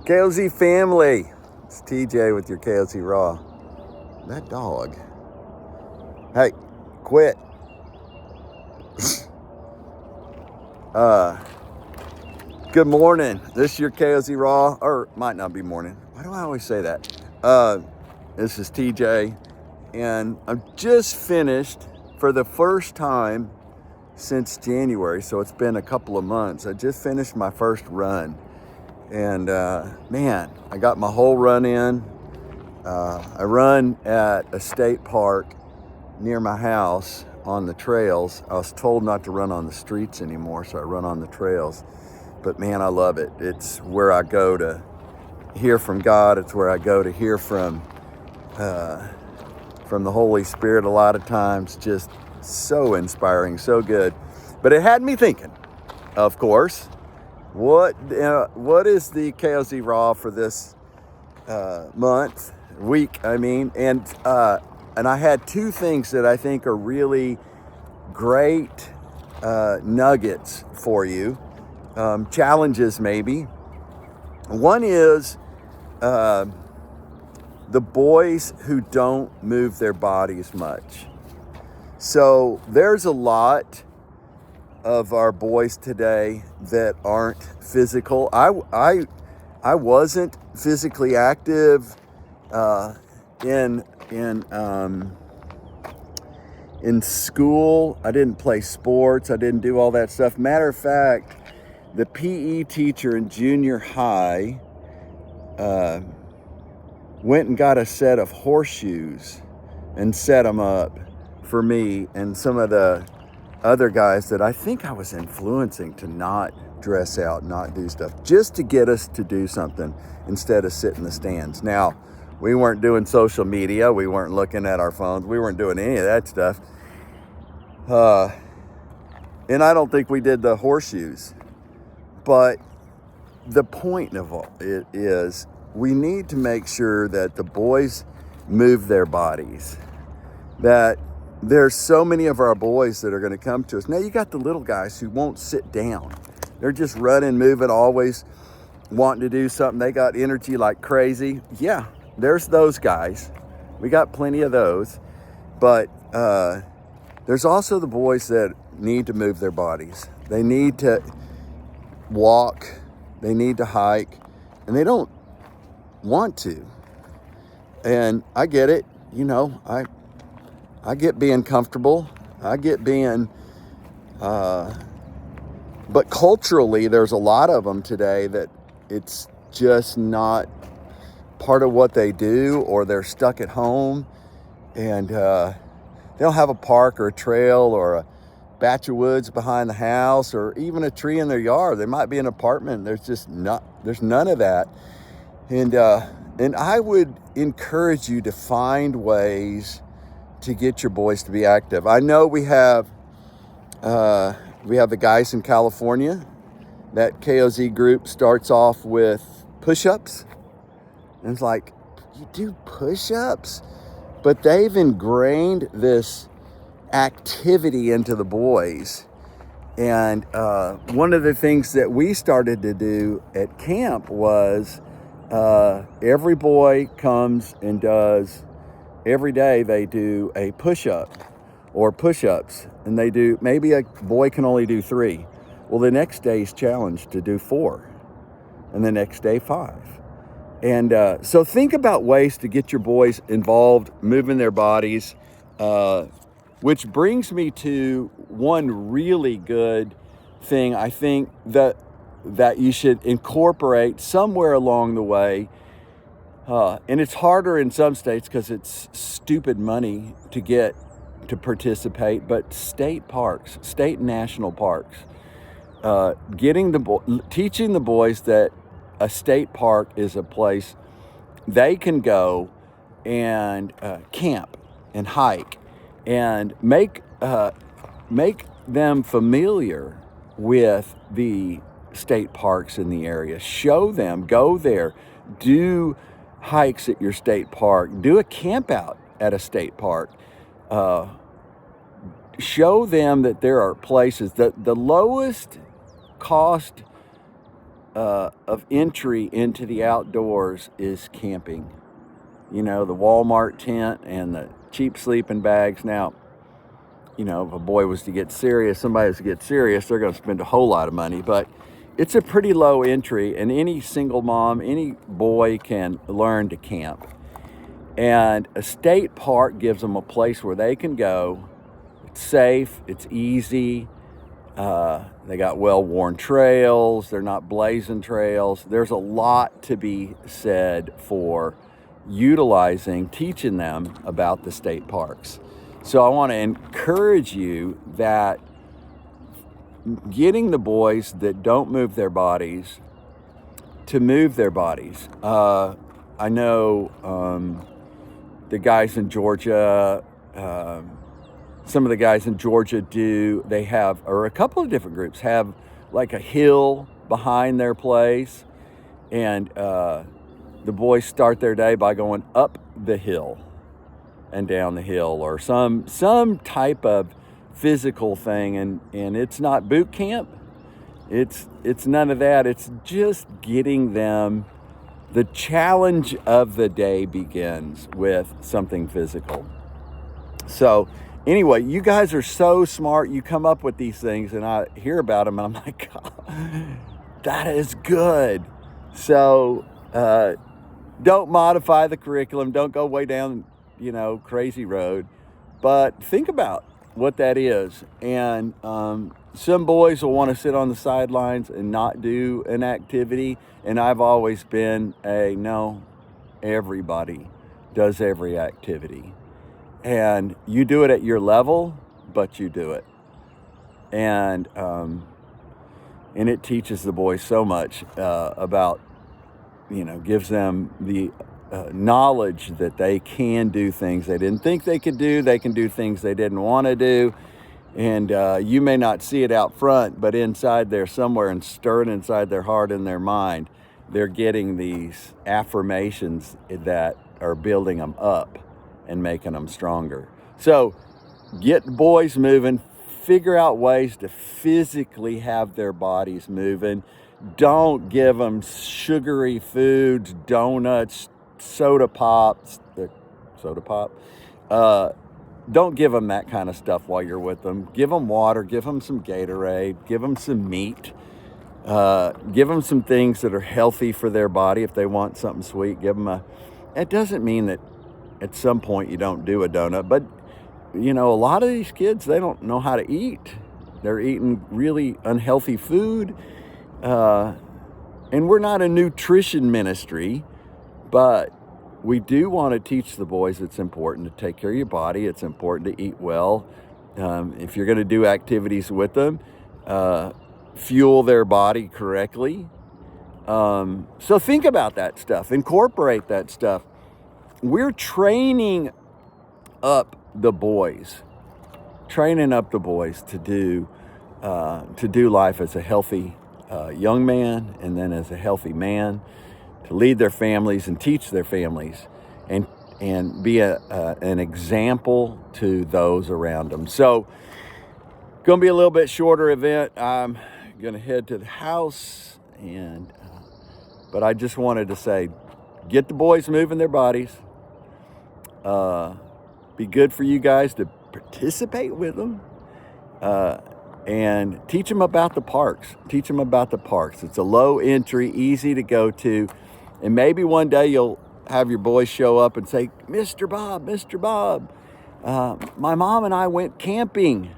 KOZ family, it's TJ with your KOZ Raw. That dog. Hey, quit. Good morning. This is your KOZ Raw, or might not be morning. Why do I always say that? This is TJ, and I'm just finished for the first time since January, so it's been a couple of months. I just finished my first run. And man, I got my whole run in. I run at a state park near my house on the trails. I was told not to run on the streets anymore, so I run on the trails. But man, I love it. It's where I go to hear from God. It's where I go to hear from the Holy Spirit a lot of times. Just so inspiring, so good. But it had me thinking, of course, what is the KOZ Raw for this week? And I had two things that I think are really great nuggets for you, challenges maybe. One is the boys who don't move their bodies much. So there's a lot of our boys today that aren't physical. I wasn't physically active in school. I didn't play sports. I didn't do all that stuff. Matter of fact, the PE teacher in junior high went and got a set of horseshoes and set them up for me and some of the other guys that I think I was influencing to not dress out, not do stuff, just to get us to do something instead of sit in the stands. Now, we weren't doing social media. We weren't looking at our phones. We weren't doing any of that stuff. And I don't think we did the horseshoes. But the point of it is we need to make sure that the boys move their bodies, that there's so many of our boys that are going to come to us. Now, you got the little guys who won't sit down. They're just running, moving, always wanting to do something. They got energy like crazy. Yeah, there's those guys. We got plenty of those. But there's also the boys that need to move their bodies. They need to walk. They need to hike. And they don't want to. And I get it. You know, I get being comfortable. I get being, but culturally, there's a lot of them today that it's just not part of what they do, or they're stuck at home and they don't have a park or a trail or a batch of woods behind the house or even a tree in their yard. There might be an apartment. There's none of that. And I would encourage you to find ways to get your boys to be active. I know we have the guys in California. That KOZ group starts off with push-ups. And it's like, you do push-ups? But they've ingrained this activity into the boys. And one of the things that we started to do at camp was every boy comes and does, every day they do a push-up or push-ups, and they do, maybe a boy can only do 3. Well, the next day is challenged to do 4, and the next day 5. And so think about ways to get your boys involved, moving their bodies, which brings me to one really good thing I think that you should incorporate somewhere along the way. And it's harder in some states because it's stupid money to get to participate, but state parks, state and national parks, teaching the boys that a state park is a place they can go and camp and hike and make them familiar with the state parks in the area. Show them, go there, do hikes at your state park, do a camp out at a state park. Show them that there are places that the lowest cost of entry into the outdoors is camping. You know, the Walmart tent and the cheap sleeping bags. Now, you know, if a boy was to get serious, somebody was to get serious, they're going to spend a whole lot of money. But it's a pretty low entry, and any single mom, any boy can learn to camp. And a state park gives them a place where they can go. It's safe, it's easy. They got well-worn trails. They're not blazing trails. There's a lot to be said for teaching them about the state parks. So I want to encourage you that getting the boys that don't move their bodies to move their bodies. I know the guys in Georgia, some of the guys in Georgia they have, or a couple of different groups have like a hill behind their place, and the boys start their day by going up the hill and down the hill, or some type of physical thing, and it's not boot camp. It's none of that. It's just getting them. The challenge of the day begins with something physical. So anyway, you guys are so smart. You come up with these things, and I hear about them, and I'm like, God, that is good. So don't modify the curriculum. Don't go way down, crazy road. But think about what that is. And some boys will want to sit on the sidelines and not do an activity. And I've always been no, everybody does every activity. And you do it at your level, but you do it. And it teaches the boys so much about, gives them the knowledge that they can do things they didn't think they could do. They can do things they didn't want to do. And you may not see it out front, but inside there somewhere, and stirring inside their heart and their mind, they're getting these affirmations that are building them up and making them stronger. So get boys moving, figure out ways to physically have their bodies moving. Don't give them sugary foods, donuts, soda pops, don't give them that kind of stuff while you're with them. Give them water, give them some Gatorade, give them some meat, give them some things that are healthy for their body. If they want something sweet, give them it doesn't mean that at some point you don't do a donut, but a lot of these kids, they don't know how to eat. They're eating really unhealthy food. And we're not a nutrition ministry, but we do want to teach the boys it's important to take care of your body. It's important to eat well. If you're going to do activities with them, fuel their body correctly. So think about that stuff. Incorporate that stuff. We're training up the boys to do life as a healthy young man, and then as a healthy man, to lead their families and teach their families, and be an example to those around them. So, going to be a little bit shorter event. I'm going to head to the house, but I just wanted to say, get the boys moving their bodies. Be good for you guys to participate with them, and teach them about the parks. It's a low entry, easy to go to, and maybe one day you'll have your boys show up and say, Mr. Bob, my mom and I went camping.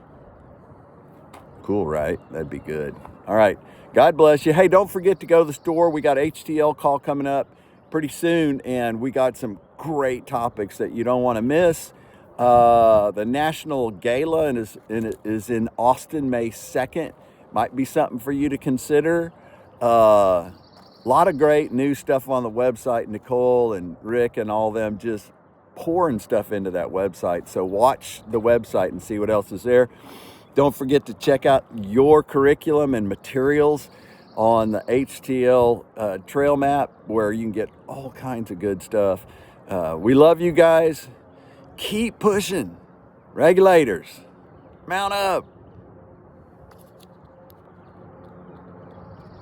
Cool, right? That'd be good. All right. God bless you. Hey, don't forget to go to the store. We got HTL call coming up pretty soon, and we got some great topics that you don't want to miss. The National Gala is in Austin, May 2nd. Might be something for you to consider. A lot of great new stuff on the website. Nicole and Rick and all them just pouring stuff into that website. So watch the website and see what else is there. Don't forget to check out your curriculum and materials on the HTL trail map, where you can get all kinds of good stuff. We love you guys. Keep pushing. Regulators, mount up.